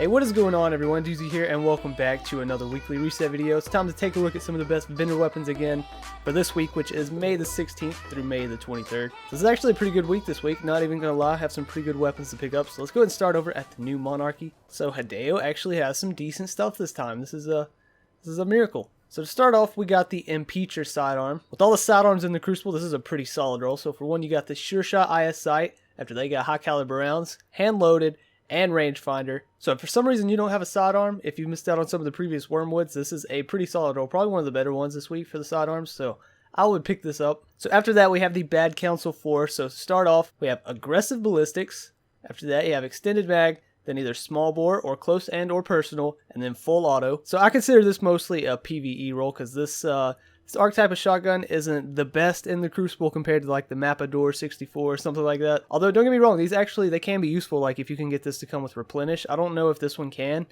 what is going on everyone, Doozy here, and welcome back to another weekly reset video. It's time to take a look at some of the best vendor weapons again for this week, which is May the 16th through May the 23rd. This is actually a pretty good week this week, not even gonna lie, I have some pretty good weapons to pick up. So let's go ahead and start over at the new Monarchy. So Hideo actually has some decent stuff this time. This is a miracle. So to start off, we got the Impeacher sidearm. With all the sidearms in the Crucible, this is a pretty solid roll. So for one, you got the Sure Shot IS sight. After that, you got high caliber rounds, hand loaded, and rangefinder. So if for some reason you don't have a sidearm, if you missed out on some of the previous Wormwoods, this is a pretty solid roll. Probably one of the better ones this week for the sidearms, so I would pick this up. So after that, we have the Bad Counsel 4. So to start off, we have aggressive ballistics. After that, you have extended mag, then either small bore or close and or personal, and then full auto. So I consider this mostly a PvE roll because this archetype of shotgun isn't the best in the Crucible compared to like the Mapador 64 or something like that. Although don't get me wrong, these actually, they can be useful, like if you can get this to come with replenish. I don't know if this one can.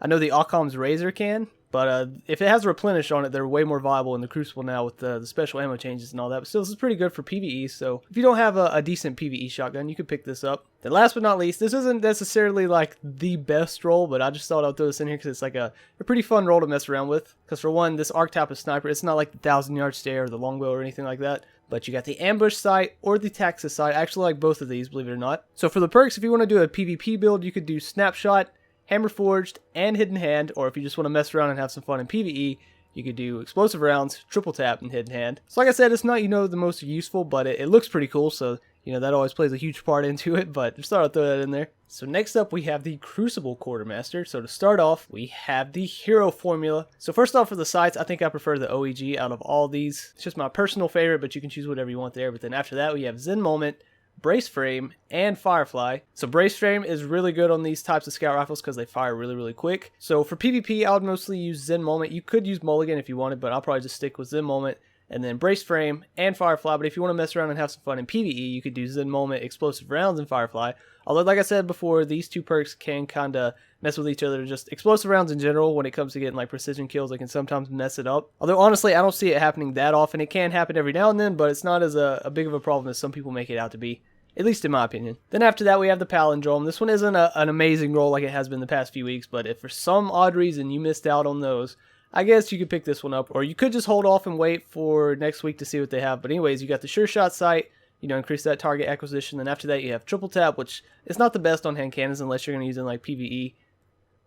I know the Occam's Razor can, but if it has replenish on it, they're way more viable in the Crucible now with the special ammo changes and all that. But still, this is pretty good for PvE, so if you don't have a decent PvE shotgun, you could pick this up. Then last but not least, this isn't necessarily like the best roll, but I just thought I'd throw this in here because it's like a pretty fun roll to mess around with. Because for one, this archetype of sniper, it's not like the 1,000-yard stare or the longbow or anything like that. But you got the ambush sight or the Taxus sight. I actually like both of these, believe it or not. So for the perks, if you want to do a PvP build, you could do Snapshot, Hammer Forged, and Hidden Hand, or if you just want to mess around and have some fun in PvE, you could do Explosive Rounds, Triple Tap, and Hidden Hand. So like I said, it's not, the most useful, but it looks pretty cool, so, that always plays a huge part into it, but just thought I'd throw that in there. So next up, we have the Crucible Quartermaster. So to start off, we have the Hero Formula. So first off, for the sights, I think I prefer the OEG out of all these. It's just my personal favorite, but you can choose whatever you want there. But then after that, we have Zen Moment, Brace Frame, and Firefly. So Brace Frame is really good on these types of scout rifles because they fire really quick. So for PvP, I would mostly use Zen Moment. You could use Mulligan if you wanted, but I'll probably just stick with Zen Moment and then Brace Frame and Firefly. But if you want to mess around and have some fun in PvE, you could do Zen Moment, Explosive Rounds, and Firefly. Although, like I said before, these two perks can kind of mess with each other. Just Explosive Rounds in general, when it comes to getting like precision kills, they can sometimes mess it up. Although honestly, I don't see it happening that often. It can happen every now and then, but it's not as a big of a problem as some people make it out to be. At least in my opinion. Then after that, we have the Palindrome. This one isn't an amazing roll like it has been the past few weeks, but if for some odd reason you missed out on those, I guess you could pick this one up. Or you could just hold off and wait for next week to see what they have. But anyways, you got the Sure Shot sight, increase that target acquisition. Then after that, you have Triple Tap, which is not the best on hand cannons unless you're going to use it in like PvE.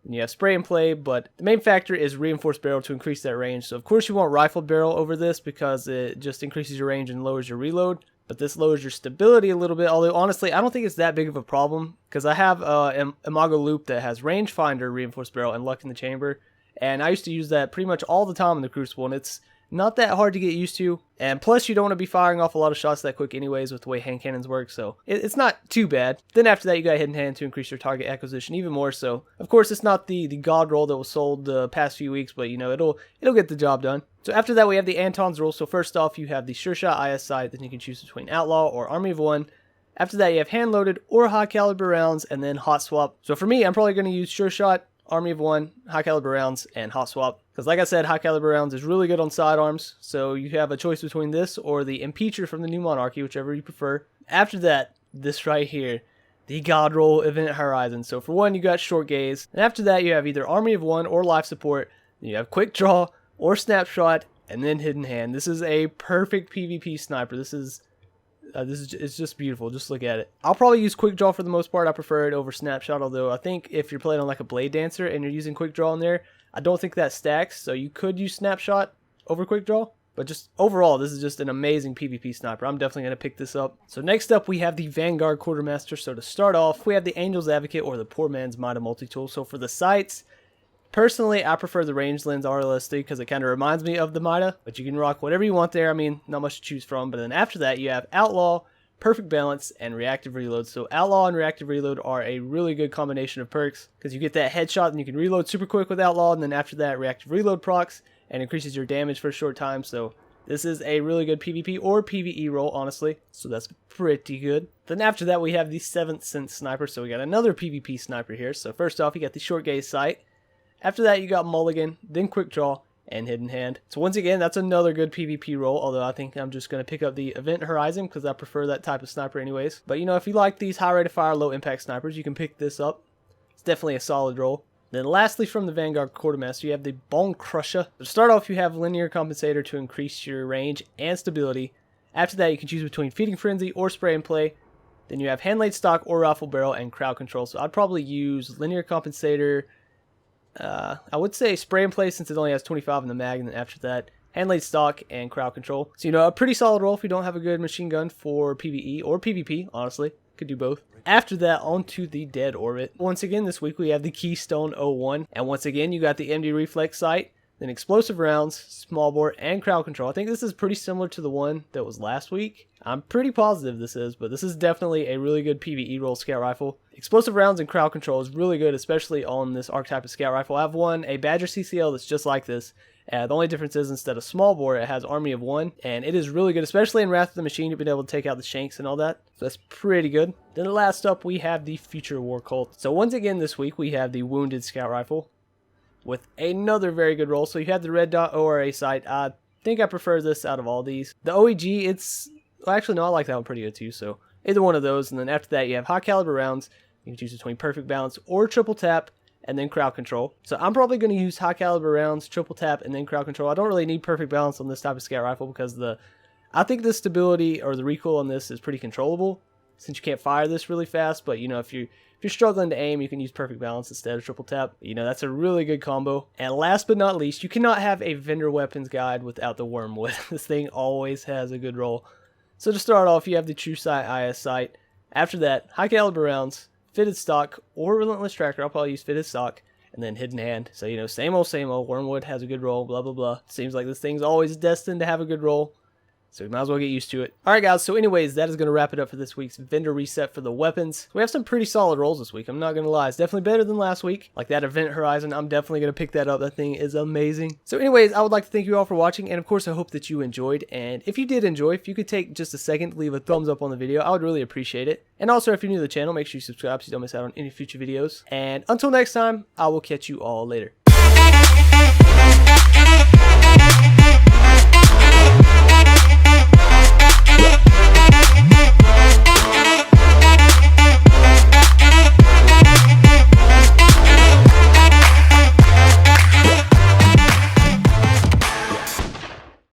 And you have Spray and Play, but the main factor is Reinforced Barrel to increase that range. So of course you want Rifled Barrel over this because it just increases your range and lowers your reload. But this lowers your stability a little bit, although honestly, I don't think it's that big of a problem, because I have Imago Loop that has Rangefinder, Reinforced Barrel, and Luck in the Chamber, and I used to use that pretty much all the time in the Crucible, and it's not that hard to get used to, and plus you don't want to be firing off a lot of shots that quick anyways with the way hand cannons work, so it's not too bad. Then after that, you got Hidden Hand to increase your target acquisition even more, so of course it's not the god roll that was sold the past few weeks, but it'll get the job done. So after that, we have the Anton's roll. So first off, you have the Sure Shot IS sight, then you can choose between Outlaw or Army of One. After that, you have hand loaded or high caliber rounds, and then hot swap. So for me, I'm probably going to use Sure Shot, Army of One, high caliber rounds, and hot swap. Because like I said, high caliber rounds is really good on sidearms. So you have a choice between this or the Impeacher from the new Monarchy, whichever you prefer. After that, this right here, the God Roll Event Horizon. So for one, you got Short Gaze. And after that, you have either Army of One or Life Support. Then you have Quick Draw or Snapshot, and then Hidden Hand. This is a perfect PvP sniper. This is it's just beautiful. Just look at it. I'll probably use Quick Draw for the most part. I prefer it over Snapshot, although I think if you're playing on like a Blade Dancer and you're using Quick Draw in there, I don't think that stacks. So you could use Snapshot over Quick Draw. But just overall, this is just an amazing PvP sniper. I'm definitely going to pick this up. So next up, we have the Vanguard Quartermaster. So to start off, we have the Angel's Advocate or the Poor Man's Mida Multi-Tool. So for the sights, personally, I prefer the range lens RLSD because it kind of reminds me of the Mida, but you can rock whatever you want there. I mean, not much to choose from. But then after that, you have Outlaw, Perfect Balance, and Reactive Reload. So Outlaw and Reactive Reload are a really good combination of perks because you get that headshot and you can reload super quick with Outlaw, and then after that, Reactive Reload procs and increases your damage for a short time. So this is a really good PvP or PvE roll, honestly. So that's pretty good. Then after that, we have the 7th Sense Sniper. So we got another PvP sniper here. So first off, you got the Short Gaze sight. After that, you got Mulligan, then Quick Draw, and Hidden Hand. So once again, that's another good PvP roll, although I think I'm just going to pick up the Event Horizon because I prefer that type of sniper anyways. But if you like these high rate of fire, low impact snipers, you can pick this up. definitely a solid roll. Then lastly, from the Vanguard Quartermaster, you have the Bone Crusher. To start off, you have Linear Compensator to increase your range and stability. After that, you can choose between Feeding Frenzy or Spray and Play. Then you have Hand Laid Stock or Rifle Barrel and Crowd Control. So I'd probably use Linear Compensator. I would say Spray and Play since it only has 25 in the mag, and then after that, Hand Laid Stock and Crowd Control. So, a pretty solid roll if you don't have a good machine gun for PvE or PvP, honestly. Could do both. After that, onto the Dead Orbit. Once again, this week we have the Keystone 01. And once again, you got the MD Reflex Sight, then Explosive Rounds, Small Bore, and Crowd Control. I think this is pretty similar to the one that was last week. I'm pretty positive this is, but this is definitely a really good PvE roll scout rifle. Explosive Rounds and Crowd Control is really good, especially on this archetype of scout rifle. I have a Badger CCL that's just like this. The only difference is instead of small bore, it has Army of One, and it is really good, especially in Wrath of the Machine. You've been able to take out the shanks and all that, so that's pretty good. Then last up, we have the Future War Cult. So once again this week, we have the Wounded Scout Rifle with another very good roll. So you have the Red Dot ORA sight. I think I prefer this out of all these. The OEG, well, actually, no, I like that one pretty good too, so either one of those. And then after that, you have high caliber rounds. You can choose between Perfect Balance or Triple Tap, and then Crowd Control. So I'm probably going to use high caliber rounds, Triple Tap, and then Crowd Control. I don't really need Perfect Balance on this type of scout rifle because I think the stability or the recoil on this is pretty controllable since you can't fire this really fast. But if you're struggling to aim, you can use Perfect Balance instead of Triple Tap. That's a really good combo. And last but not least, you cannot have a vendor weapons guide without the Wormwood. This thing always has a good roll. So to start off, you have the True Sight IS sight. After that, high caliber rounds, Fitted Stock or Relentless Tracker. I'll probably use Fitted Stock, and then Hidden Hand. So same old. Wormwood has a good roll, blah blah blah. Seems like this thing's always destined to have a good roll, so we might as well get used to it. Alright guys, so anyways, that is going to wrap it up for this week's vendor reset for the weapons. We have some pretty solid rolls this week, I'm not going to lie. It's definitely better than last week. Like that Event Horizon, I'm definitely going to pick that up. That thing is amazing. So anyways, I would like to thank you all for watching, and of course I hope that you enjoyed. And if you did enjoy, if you could take just a second to leave a thumbs up on the video, I would really appreciate it. And also, if you're new to the channel, make sure you subscribe so you don't miss out on any future videos. And until next time, I will catch you all later.